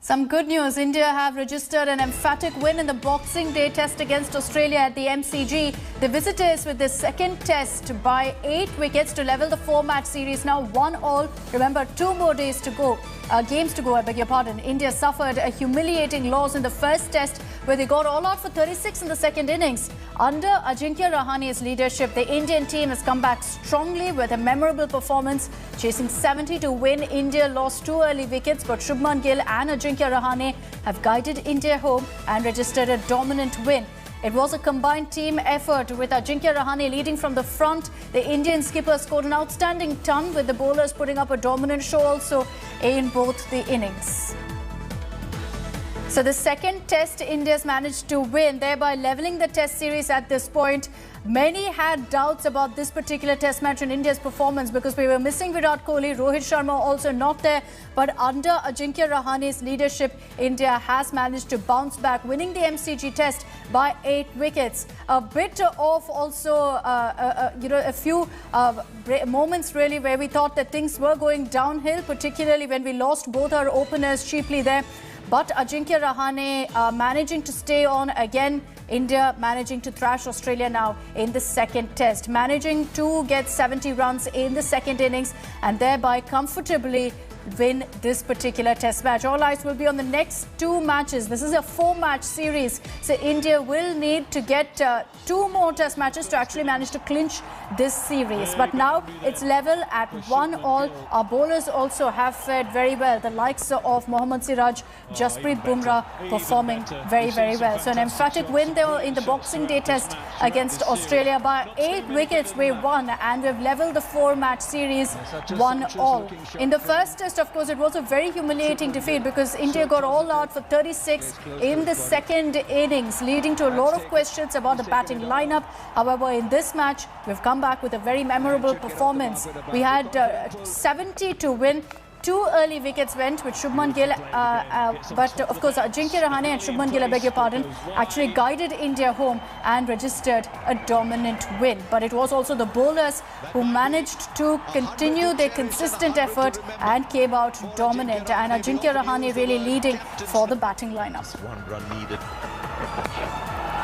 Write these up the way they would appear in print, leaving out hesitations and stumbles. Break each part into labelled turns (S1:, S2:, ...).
S1: Some good news. India have registered an emphatic win in the Boxing Day test against Australia at the MCG. The visitors with the second test by 8 wickets to level the 4-match series. Now 1-all. Remember, 2 more days to go. Games to go, I beg your pardon. India suffered a humiliating loss in the first test where they got all out for 36 in the second innings. Under Ajinkya Rahane's leadership, the Indian team has come back strongly with a memorable performance. Chasing 70 to win, India lost 2 early wickets, but Shubman Gill and Ajinkya Rahane have guided India home and registered a dominant win. It was a combined team effort with Ajinkya Rahane leading from the front. The Indian skipper scored an outstanding ton with the bowlers putting up a dominant show also in both the innings. So the second test India's managed to win, thereby levelling the test series at this point. Many had doubts about this particular test match and India's performance because we were missing Virat Kohli, Rohit Sharma also not there. But under Ajinkya Rahane's leadership, India has managed to bounce back, winning the MCG test by 8 wickets. A bit of also, a few moments really where we thought that things were going downhill, particularly when we lost both our openers cheaply there. But Ajinkya Rahane managing to stay on again. India managing to thrash Australia now in the second test. Managing to get 70 runs in the second innings and thereby comfortably win this particular test match. All eyes will be on the next 2 matches. This is a 4-match series. So India will need to get 2 more test matches to actually manage to clinch this series. But now it's level at 1-all. Our bowlers also have fared very well. The likes of Mohammad Siraj, Jasprit Bumrah performing very, very well. So an emphatic win there in the Boxing Day test against Australia by 8 wickets. We won and we've leveled the 4-match series 1-all. In the first test, of course, it was a very humiliating defeat because India got all out for 36 in the second innings, leading to a lot of questions about the batting lineup. However, in this match, we've come back with a very memorable performance. We had 70 to win. 2 early wickets went with Shubman Gill, but of course Ajinkya Rahane and Shubman Gill, I beg your pardon, actually guided India home and registered a dominant win. But it was also the bowlers who managed to continue their consistent effort and came out dominant. And Ajinkya Rahane really leading for the batting lineup.
S2: 1 run needed.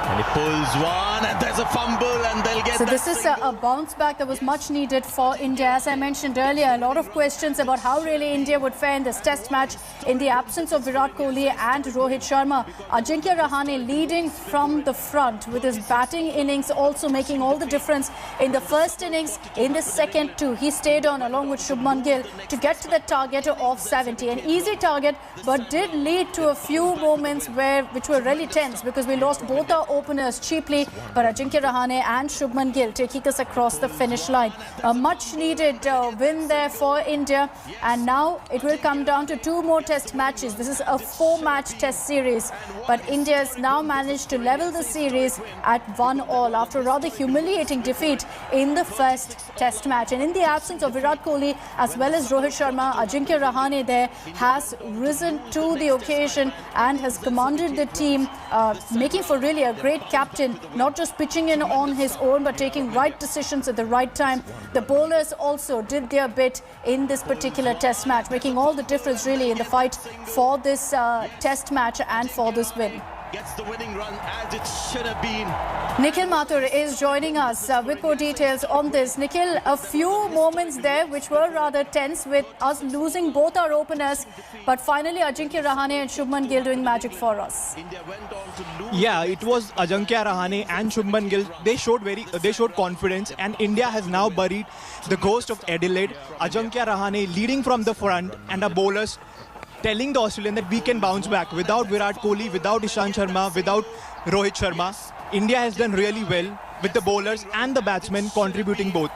S2: And he pulls one and there's a fumble and they'll get.
S1: So this is a bounce back that was much needed for India. As I mentioned earlier, a lot of questions about how really India would fare in this test match in the absence of Virat Kohli and Rohit Sharma. Ajinkya Rahane leading from the front with his batting innings also making all the difference in the first innings. In the second too, he stayed on along with Shubman Gill to get to the target of 70. An easy target, but did lead to a few moments which were really tense because we lost both our openers cheaply, but Ajinkya Rahane and Shubman Gill taking us across the finish line. A much needed win there for India, and now it will come down to 2 more test matches. This is a 4-match test series, but India has now managed to level the series at 1-all after a rather humiliating defeat in the first test match. And in the absence of Virat Kohli as well as Rohit Sharma, Ajinkya Rahane there has risen to the occasion and has commanded the team, making for really a great captain, not just pitching in on his own but taking right decisions at the right time. The bowlers also did their bit in this particular test match, making all the difference really in the fight for this test match and for this win.
S2: Gets the winning run as it should have been.
S1: Nikhil Mathur is joining us with more details on this. Nikhil, a few moments there which were rather tense with us losing both our openers, but finally Ajinkya Rahane and Shubman Gill doing magic for us.
S3: Yeah, it was Ajinkya Rahane and Shubman Gill. They showed confidence, and India has now buried the ghost of Adelaide. Ajinkya Rahane leading from the front and our bowlers telling the Australian that we can bounce back without Virat Kohli, without Ishant Sharma, without Rohit Sharma. India has done really well with the bowlers and the batsmen contributing both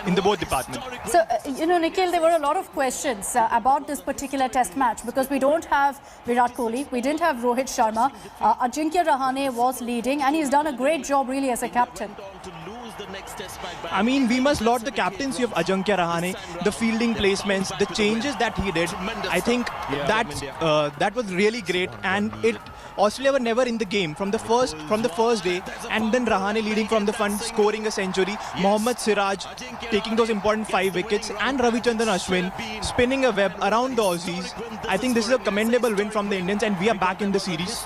S3: in both departments.
S1: So, Nikhil, there were a lot of questions about this particular test match because we don't have Virat Kohli, we didn't have Rohit Sharma. Ajinkya Rahane was leading and he's done a great job really as a captain.
S3: I mean, we must laud the captaincy of Ajinkya Rahane, the fielding placements, the changes that he did. I think that was really great, and Australia were never in the game from the first day, and then Rahane leading from the front, scoring a century, Mohammad Siraj taking those important 5 wickets, and Ravichandran Ashwin spinning a web around the Aussies. I think this is a commendable win from the Indians, and we are back in the series.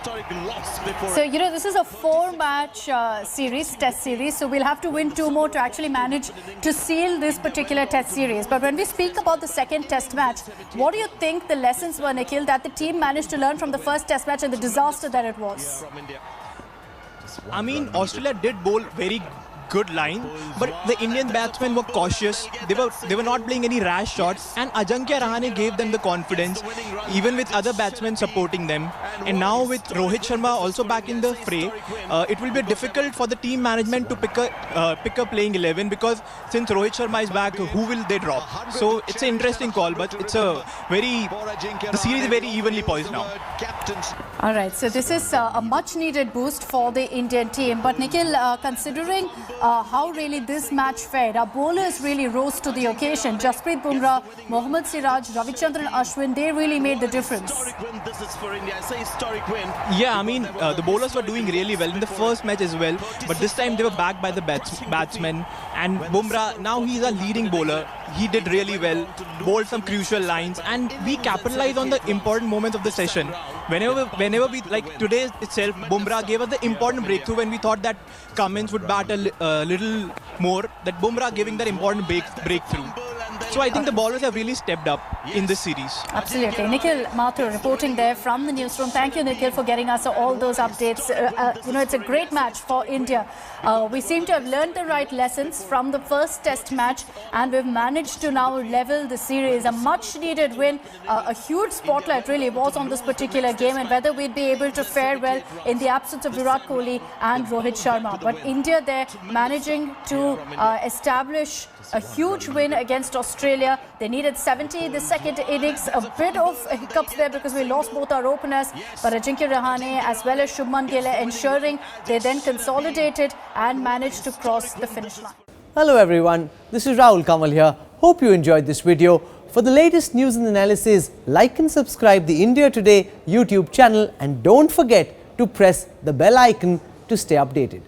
S1: So, you know, this is a 4-match test series, so we'll have to win 2 more to actually manage to seal this particular test series. But when we speak about the second test match, what do you think the lessons were, Nikhil, that the team managed to learn from the first test match and the disaster that it was?
S3: I mean, Australia did bowl very good line, but the Indian batsmen were cautious. They were not playing any rash shots, and Ajinkya Rahane gave them the confidence, even with other batsmen supporting them. And now with Rohit Sharma also back in the fray, it will be difficult for the team management to pick a playing 11, because since Rohit Sharma is back, who will they drop? So it's an interesting call, but the series is very evenly poised now.
S1: All right, so this is a much needed boost for the Indian team. But Nikhil, considering how really this match fared, our bowlers really rose to the occasion. Jasprit Bumrah, Mohammad Siraj, Ravichandran Ashwin, they really made the difference.
S3: Yeah, I mean, the bowlers were doing really well in the first match as well, but this time they were backed by the batsmen. And Bumrah, now he's a leading bowler. He did really well, bowled some crucial lines, and we capitalized on the important moments of the session. Whenever we, like today itself, Bumrah gave us the important breakthrough when we thought that Cummins would bat a little more, that Bumrah giving that important breakthrough. So I think the bowlers have really stepped up in this series.
S1: Absolutely. Nikhil Mathur reporting there from the newsroom. Thank you, Nikhil, for getting us all those updates. You know, it's a great match for India. We seem to have learned the right lessons from the first test match, and we've managed to now level the series. A much needed win. A huge spotlight really was on this particular game, and whether we'd be able to fare well in the absence of Virat Kohli and Rohit Sharma. But India there managing to establish a huge win against Australia. They needed 70 in the second innings. A bit of hiccups there because we lost both our openers. But Ajinkya Rahane as well as Shubman Gill ensuring they then consolidated and managed to cross the finish line.
S4: Hello everyone, this is Rahul Kamal here. Hope you enjoyed this video. For the latest news and analysis, like and subscribe the India Today YouTube channel, and don't forget to press the bell icon to stay updated.